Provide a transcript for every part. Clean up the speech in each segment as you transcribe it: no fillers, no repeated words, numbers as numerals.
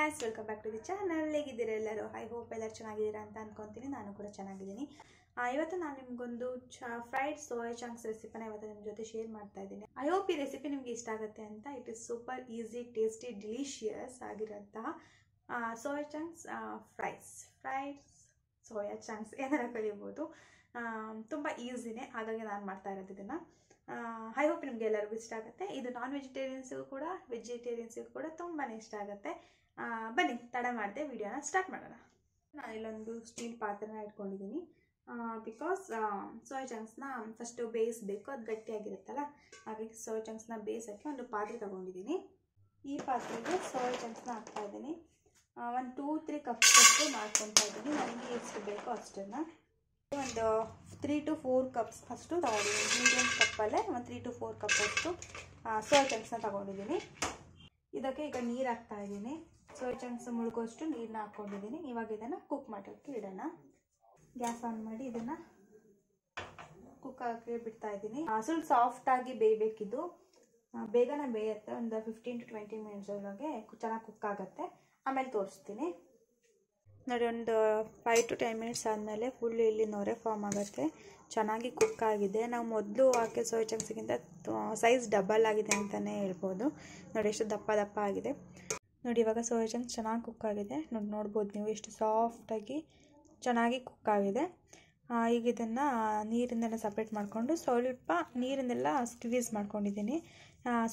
Guys, welcome back to the channel. ಹೇಗಿದ್ದೀರಾ ಎಲ್ಲರೂ? I hope ಎಲ್ಲರೂ ಚೆನ್ನಾಗಿದ್ದೀರಾ ಅಂತ ಅಂದ್ಕೊತೀನಿ. ನಾನು ಕೂಡ ಚೆನ್ನಾಗಿದ್ದೀನಿ. ಇವತ್ತು ನಾನು ನಿಮಗೊಂದು ಫ್ರೈಡ್ ಸೋಯಾ ಚಂಕ್ಸ್ ರೆಸಿಪಿನ ಇವತ್ತು ನಿಮ್ಮ ಜೊತೆ ಶೇರ್ ಮಾಡ್ತಾ ಇದ್ದೀನಿ. ಐ ಹೋಪ್ ಈ ರೆಸಿಪಿ ನಿಮಗೆ ಇಷ್ಟ ಆಗುತ್ತೆ ಅಂತ. It is super easy, tasty, delicious ಆಗಿರೋಂತಹ soya chunks fried soya chunks ಏನಾರ ಕಲಿಬೋದು. ತುಂಬ ಈಸಿನೇ, ಹಾಗಾಗಿ ನಾನು ಮಾಡ್ತಾ ಇರೋದು ಇದನ್ನು. ಐ ಹೋಪ್ ನಿಮಗೆ ಎಲ್ಲರಿಗೂ ಇಷ್ಟ ಆಗುತ್ತೆ. ಇದು ನಾನ್ ವೆಜಿಟೇರಿಯನ್ಸಿಗೂ ಕೂಡ ವೆಜಿಟೇರಿಯನ್ಸಿಗೂ ಕೂಡ ತುಂಬಾ ಇಷ್ಟ ಆಗುತ್ತೆ. ಬನ್ನಿ ತಡ ಮಾಡದೆ ವಿಡಿಯೋನ ಸ್ಟಾರ್ಟ್ ಮಾಡೋಣ. ನಾನು ಇಲ್ಲೊಂದು ಸ್ಟೀಲ್ ಪಾತ್ರೆನ ಇಟ್ಕೊಂಡಿದ್ದೀನಿ. ಬಿಕಾಸ್ ಸೋಯಾ ಚಂಕ್ಸ್ನ ಫಸ್ಟು ಬೇಯಿಸಬೇಕು, ಅದು ಗಟ್ಟಿಯಾಗಿರುತ್ತಲ್ಲ, ಹಾಗಾಗಿ ಸೋಯಾ ಚಂಕ್ಸ್ನ ಬೇಯಿಸೋಕ್ಕೆ ಒಂದು ಪಾತ್ರೆ ತೊಗೊಂಡಿದ್ದೀನಿ. ಈ ಪಾತ್ರೆಗೆ ಸೋಯಾ ಚಂಕ್ಸ್ನ ಹಾಕ್ತಾ ಇದ್ದೀನಿ. ಒಂದು 2-3 ಕಪ್ಸಷ್ಟು ಮಾಡ್ಕೊತಾ ಇದ್ದೀನಿ. ನನಗೆ ಎಷ್ಟು ಬೇಕೋ ಅಷ್ಟನ್ನು ಒಂದು 3 to 4 ಕಪ್ಸ್ ಅಷ್ಟು ತೊಗೊಂಡಿದ್ದೀನಿ. ಮೀಡಿಯಮ್ ಕಪ್ಪಲ್ಲೇ ಒಂದು 3 to 4 ಕಪ್ ಅಷ್ಟು ಸೋಯಾ ಚಂಕ್ಸ್ನ ತೊಗೊಂಡಿದ್ದೀನಿ. ಇದಕ್ಕೆ ಈಗ ನೀರು ಹಾಕ್ತಾ ಇದ್ದೀನಿ. ಸೋಯಾ ಚಂಕ್ಸ್ ಮುಳುಗೋಷ್ಟು ನೀರನ್ನ ಹಾಕ್ಕೊಂಡಿದ್ದೀನಿ. ಇವಾಗ ಇದನ್ನು ಕುಕ್ ಮಾಡೋಕ್ಕೆ ಇಡೋಣ. ಗ್ಯಾಸ್ ಆನ್ ಮಾಡಿ ಇದನ್ನು ಕುಕ್ ಹಾಕಿ ಬಿಡ್ತಾ ಇದ್ದೀನಿ. ಸ್ವಲ್ಪ ಸಾಫ್ಟಾಗಿ ಬೇಯಬೇಕಿದ್ದು, ಬೇಗನೆ ಬೇಯುತ್ತೆ. ಒಂದು 15 to 20 ಮಿನಿಟ್ಸ್ ಒಳಗೆ ಚೆನ್ನಾಗಿ ಕುಕ್ ಆಗುತ್ತೆ. ಆಮೇಲೆ ತೋರಿಸ್ತೀನಿ ನೋಡಿ. ಒಂದು 5 to 10 ಮಿನಿಟ್ಸ್ ಆದಮೇಲೆ ಫುಲ್ ಇಲ್ಲಿ ನೊರೆ ಫಾರ್ಮ್ ಆಗುತ್ತೆ. ಚೆನ್ನಾಗಿ ಕುಕ್ ಆಗಿದೆ. ನಾವು ಮೊದಲು ಹಾಕಿ ಸೋಯಾ ಚಂಕ್ಸ್ಗಿಂತ ಸೈಜ್ ಡಬಲ್ ಆಗಿದೆ ಅಂತಲೇ ಹೇಳ್ಬೋದು. ನೋಡಿ ಎಷ್ಟು ದಪ್ಪ ಆಗಿದೆ ನೋಡಿ. ಇವಾಗ ಸೋಯಾ ಚಂಕ್ಸ್ ಚೆನ್ನಾಗಿ ಕುಕ್ ಆಗಿದೆ. ನೋಡ್ಬೋದು ನೀವು ಎಷ್ಟು ಸಾಫ್ಟಾಗಿ ಚೆನ್ನಾಗಿ ಕುಕ್ ಆಗಿದೆ. ಈಗ ಇದನ್ನು ನೀರಿಂದೆಲ್ಲ ಸಪ್ರೇಟ್ ಮಾಡಿಕೊಂಡು ಸ್ವಲ್ಪ ನೀರನ್ನೆಲ್ಲ ಸ್ಕ್ವೀಸ್ ಮಾಡ್ಕೊಂಡಿದ್ದೀನಿ.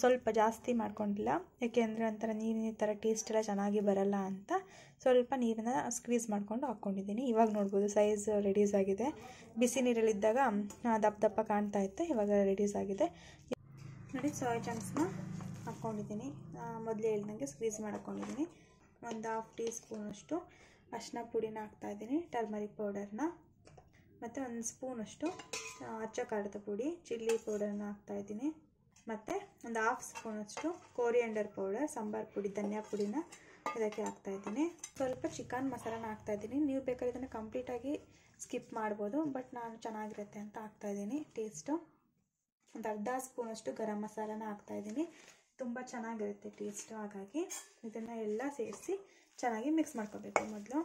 ಸ್ವಲ್ಪ ಜಾಸ್ತಿ ಮಾಡ್ಕೊಂಡಿಲ್ಲ, ಯಾಕೆಂದರೆ ಒಂಥರ ನೀರಿನ ಥರ ಟೇಸ್ಟ್ ಎಲ್ಲ ಚೆನ್ನಾಗಿ ಬರಲ್ಲ ಅಂತ ಸ್ವಲ್ಪ ನೀರನ್ನ ಸ್ಕ್ವೀಸ್ ಮಾಡ್ಕೊಂಡು ಹಾಕ್ಕೊಂಡಿದ್ದೀನಿ. ಇವಾಗ ನೋಡ್ಬೋದು ಸೈಜ್ ರೆಡ್ಯೂಸ್ ಆಗಿದೆ. ಬಿಸಿ ನೀರಲ್ಲಿದ್ದಾಗ ದಪ್ಪ ಕಾಣ್ತಾ ಇತ್ತು, ಇವಾಗ ರೆಡ್ಯೂಸ್ ಆಗಿದೆ ನೋಡಿ. ಸೋಯಾ ಚಂಕ್ಸ್ನ ಹಾಕ್ಕೊಂಡಿದ್ದೀನಿ. ಮೊದಲೇ ಹೇಳ್ದಂಗೆ ಸ್ಕ್ವೀಸ್ ಮಾಡ್ಕೊಂಡಿದ್ದೀನಿ. ಒಂದು 1/2 ಟೀ ಸ್ಪೂನಷ್ಟು ಅರಿಶಿನ ಪುಡಿನ ಹಾಕ್ತಾಯಿದ್ದೀನಿ, ಟರ್ಮರಿಕ್ ಪೌಡರ್ನ, ಮತ್ತು 1 ಸ್ಪೂನಷ್ಟು ಅಚ್ಚ ಖಾರದ ಪುಡಿ ಚಿಲ್ಲಿ ಪೌಡರ್ನ ಹಾಕ್ತಾಯಿದ್ದೀನಿ, ಮತ್ತು ಒಂದು 1/2 ಸ್ಪೂನಷ್ಟು ಕೋರಿಯಂಡರ್ ಪೌಡರ್ ಸಾಂಬಾರು ಪುಡಿ ಧನಿಯಾ ಪುಡಿನ ಇದಕ್ಕೆ ಹಾಕ್ತಾಯಿದ್ದೀನಿ. ಸ್ವಲ್ಪ ಚಿಕನ್ ಮಸಾಲಾನ ಹಾಕ್ತಾಯಿದ್ದೀನಿ. ನೀವು ಬೇಕಾದ್ರೆ ಇದನ್ನು ಕಂಪ್ಲೀಟಾಗಿ ಸ್ಕಿಪ್ ಮಾಡ್ಬೋದು, ಬಟ್ ನಾನು ಚೆನ್ನಾಗಿರುತ್ತೆ ಅಂತ ಹಾಕ್ತಾಯಿದ್ದೀನಿ ಟೇಸ್ಟು. ಒಂದು 1/2 ಸ್ಪೂನಷ್ಟು ಗರಂ ಮಸಾಲಾನ ಹಾಕ್ತಾಯಿದ್ದೀನಿ. ತುಂಬ ಚೆನ್ನಾಗಿರುತ್ತೆ ಟೇಸ್ಟು, ಹಾಗಾಗಿ ಇದನ್ನು ಎಲ್ಲ ಸೇರಿಸಿ ಚೆನ್ನಾಗಿ ಮಿಕ್ಸ್ ಮಾಡ್ಕೋಬೇಕು. ಮೊದಲು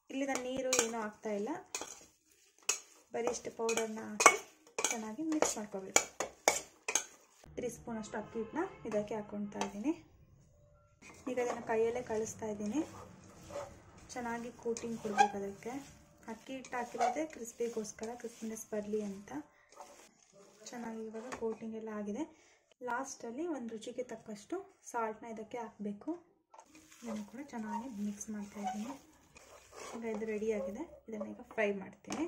ಇಲ್ಲಿ ನಾನು ನೀರು ಏನೂ ಹಾಕ್ತಾಯಿಲ್ಲ, ಬರೀ ಇಷ್ಟು ಪೌಡರ್ನ ಹಾಕಿ ಚೆನ್ನಾಗಿ ಮಿಕ್ಸ್ ಮಾಡ್ಕೋಬೇಕು. 3 ಸ್ಪೂನಷ್ಟು ಅಕ್ಕಿ ಹಿಟ್ಟನ್ನ ಇದಕ್ಕೆ ಹಾಕ್ಕೊಳ್ತಾ ಇದ್ದೀನಿ. ಈಗ ಅದನ್ನು ಕೈಯಲ್ಲೇ ಕಳಿಸ್ತಾ ಇದ್ದೀನಿ. ಚೆನ್ನಾಗಿ ಕೋಟಿಂಗ್ ಕೊಡಬೇಕು ಅದಕ್ಕೆ. ಅಕ್ಕಿ ಹಿಟ್ಟು ಹಾಕಿರೋದೇ ಕ್ರಿಸ್ಪಿಗೋಸ್ಕರ, ಕ್ರಿಸ್ಪಿನೆಸ್ ಬರಲಿ ಅಂತ. ಚೆನ್ನಾಗಿ ಇವಾಗ ಕೋಟಿಂಗ್ ಎಲ್ಲ ಆಗಿದೆ. ಲಾಸ್ಟಲ್ಲಿ ಒಂದು ರುಚಿಗೆ ತಕ್ಕಷ್ಟು ಸಾಲ್ಟ್ನ ಇದಕ್ಕೆ ಹಾಕಬೇಕು. ಇದನ್ನು ಕೂಡ ಚೆನ್ನಾಗಿ ಮಿಕ್ಸ್ ಮಾಡ್ತಾ ಇದ್ದೀನಿ. ಈಗ ಇದು ರೆಡಿಯಾಗಿದೆ. ಇದನ್ನು ಈಗ ಫ್ರೈ ಮಾಡ್ತೀನಿ.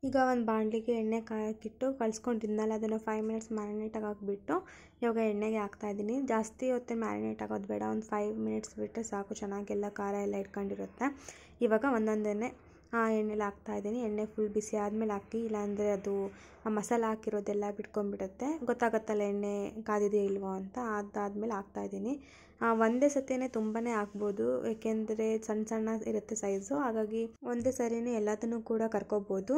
ಈಗ ಒಂದು ಬಾಣಲಿಗೆ ಎಣ್ಣೆ ಕಾಯಕ್ಕಿಟ್ಟು ಕಲಿಸ್ಕೊಂಡಿದ್ನಲ್ಲ, ಅದನ್ನು 5 ಮಿನಿಟ್ಸ್ ಮ್ಯಾರಿನೇಟಾಗಿ ಹಾಕಿಬಿಟ್ಟು ಇವಾಗ ಎಣ್ಣೆಗೆ ಹಾಕ್ತಾಯಿದ್ದೀನಿ. ಜಾಸ್ತಿ ಹೊತ್ತು ಮ್ಯಾರಿನೇಟ್ ಆಗೋದು ಬೇಡ, ಒಂದು 5 ಮಿನಿಟ್ಸ್ ಬಿಟ್ಟರೆ ಸಾಕು. ಚೆನ್ನಾಗೆಲ್ಲ ಖಾರ ಎಲ್ಲ ಇಟ್ಕೊಂಡಿರುತ್ತೆ. ಇವಾಗ ಒಂದೊಂದೇ ಎಣ್ಣೆಲಿ ಹಾಕ್ತಾಯಿದ್ದೀನಿ. ಎಣ್ಣೆ ಫುಲ್ ಬಿಸಿ ಆದಮೇಲೆ ಹಾಕಿ, ಇಲ್ಲಾಂದರೆ ಅದು ಮಸಾಲೆ ಹಾಕಿರೋದೆಲ್ಲ ಬಿಟ್ಕೊಂಡ್ಬಿಡುತ್ತೆ. ಗೊತ್ತಾಗುತ್ತಲ್ಲ ಎಣ್ಣೆ ಕಾದಿದೆಯೋ ಇಲ್ವೋ ಅಂತ. ಅದಾದಮೇಲೆ ಹಾಕ್ತಾಯಿದ್ದೀನಿ. ಒಂದೇ ಸತಿನೇ ತುಂಬಾ ಹಾಕ್ಬೋದು, ಏಕೆಂದರೆ ಸಣ್ಣ ಇರುತ್ತೆ ಸೈಜು, ಹಾಗಾಗಿ ಒಂದೇ ಸರಿನೇ ಎಲ್ಲದನ್ನು ಕೂಡ ಕರ್ಕೋಬೋದು.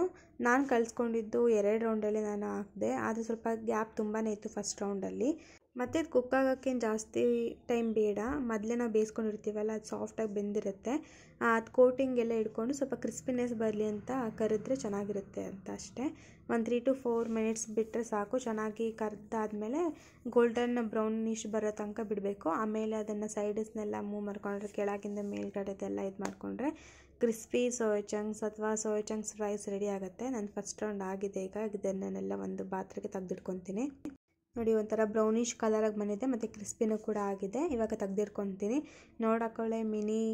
ನಾನು ಕಲಿಸ್ಕೊಂಡಿದ್ದು 2 ರೌಂಡಲ್ಲಿ ನಾನು ಹಾಕಿದೆ, ಆದರೆ ಸ್ವಲ್ಪ ಗ್ಯಾಪ್ ತುಂಬಾ ಇತ್ತು ಫಸ್ಟ್ ರೌಂಡಲ್ಲಿ. ಮತ್ತು ಇದು ಕುಕ್ ಆಗೋಕ್ಕೇನು ಜಾಸ್ತಿ ಟೈಮ್ ಬೇಡ. ಮೊದಲೇ ನಾವು ಬೇಯಿಸ್ಕೊಂಡಿರ್ತೀವಲ್ಲ, ಅದು ಸಾಫ್ಟಾಗಿ ಬೆಂದಿರುತ್ತೆ. ಅದು ಕೋಟಿಂಗ್ ಎಲ್ಲ ಇಟ್ಕೊಂಡು ಸ್ವಲ್ಪ ಕ್ರಿಸ್ಪಿನೆಸ್ ಬರಲಿ ಅಂತ ಕರಿದ್ರೆ ಚೆನ್ನಾಗಿರುತ್ತೆ ಅಂತ ಅಷ್ಟೇ. ಒಂದು 3 to 4 ಮಿನಿಟ್ಸ್ ಬಿಟ್ಟರೆ ಸಾಕು. ಚೆನ್ನಾಗಿ ಕರೆದಾದ್ಮೇಲೆ ಗೋಲ್ಡನ್ ಬ್ರೌನಿಶ್ ಬರೋ ತನಕ ಬಿಡಬೇಕು. ಆಮೇಲೆ ಅದನ್ನು ಸೈಡಸ್ನೆಲ್ಲ ಮೂವ್ ಮಾಡ್ಕೊಂಡ್ರೆ, ಕೆಳಗಿಂದ ಮೇಲ್ಗಡೆದೆಲ್ಲ ಇದು ಮಾಡಿಕೊಂಡ್ರೆ ಕ್ರಿಸ್ಪಿ ಸೋಯಾ ಚಂಕ್ಸ್ ಅಥವಾ ಸೋಯಾ ಚಂಕ್ಸ್ ಫ್ರೈಸ್ ರೆಡಿ ಆಗುತ್ತೆ. ನನ್ನ ಫಸ್ಟ್ ರೌಂಡ್ ಆಗಿದೆ. ಈಗ ಇದನ್ನೆಲ್ಲ ಒಂದು ಪಾತ್ರೆಗೆ ತೆಗೆದಿಟ್ಕೊತೀನಿ. ನೋಡಿ, ಒಂಥರ ಬ್ರೌನಿಷ್ ಕಲರಾಗಿ ಬಂದಿದೆ ಮತ್ತು ಕ್ರಿಸ್ಪಿನೂ ಕೂಡ ಆಗಿದೆ. ಇವಾಗ ತೆಗೆದಿಟ್ಕೊತೀನಿ. ನೋಡೋಕೊಳ್ಳೆ ಮಿನಿ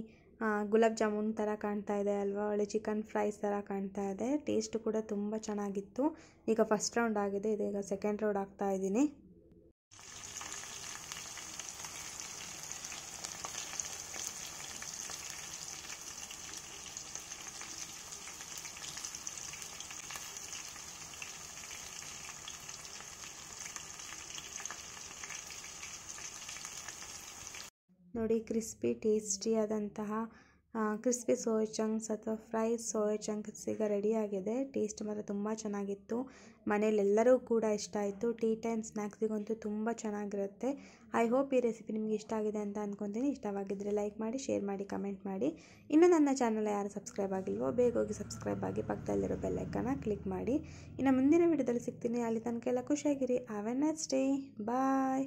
ಗುಲಾಬ್ ಜಾಮೂನ್ ಥರ ಕಾಣ್ತಾ ಇದೆ ಅಲ್ವಾ, ಒಳ್ಳೆ ಚಿಕನ್ ಫ್ರೈಸ್ ಥರ ಕಾಣ್ತಾ ಇದೆ. ಟೇಸ್ಟು ಕೂಡ ತುಂಬ ಚೆನ್ನಾಗಿತ್ತು. ಈಗ ಫಸ್ಟ್ ರೌಂಡ್ ಆಗಿದೆ. ಇದೀಗ ಸೆಕೆಂಡ್ ರೌಂಡ್ ಹಾಕ್ತಾ ಇದ್ದೀನಿ. ನೋಡಿ, ಕ್ರಿಸ್ಪಿ ಟೇಸ್ಟಿ ಆದಂತಹ ಕ್ರಿಸ್ಪಿ ಸೋಯಾ ಚಂಕ್ಸ್ ಅಥವಾ ಫ್ರೈ ಸೋಯಾ ಚಂಕ್ಸ್ ಈಗ ರೆಡಿಯಾಗಿದೆ. ಟೇಸ್ಟ್ ಮಾತ್ರ ತುಂಬ ಚೆನ್ನಾಗಿತ್ತು. ಮನೇಲೆಲ್ಲರೂ ಕೂಡ ಇಷ್ಟ ಆಯಿತು. ಟೀ ಟೈಮ್ ಸ್ನ್ಯಾಕ್ಸಿಗಂತೂ ತುಂಬ ಚೆನ್ನಾಗಿರುತ್ತೆ. ಐ ಹೋಪ್ ಈ ರೆಸಿಪಿ ನಿಮಗೆ ಇಷ್ಟ ಆಗಿದೆ ಅಂತ ಅಂದ್ಕೊತೀನಿ. ಇಷ್ಟವಾಗಿದ್ದರೆ ಲೈಕ್ ಮಾಡಿ, ಶೇರ್ ಮಾಡಿ, ಕಮೆಂಟ್ ಮಾಡಿ. ಇನ್ನು ನನ್ನ ಚಾನಲ್ ಯಾರು ಸಬ್ಸ್ಕ್ರೈಬ್ ಆಗಿಲ್ವೋ ಬೇಗ ಹೋಗಿ ಸಬ್ಸ್ಕ್ರೈಬ್ ಆಗಿ, ಪಕ್ಕದಲ್ಲಿರೋ ಬೆಲ್ಲೈಕನ್ನ ಕ್ಲಿಕ್ ಮಾಡಿ. ಇನ್ನು ಮುಂದಿನ ವಿಡಿಯೋದಲ್ಲಿ ಸಿಗ್ತೀನಿ. ಅಲ್ಲಿ ತನಕ ಎಲ್ಲ ಖುಷಿಯಾಗಿರಿ. Have a nice day. Bye.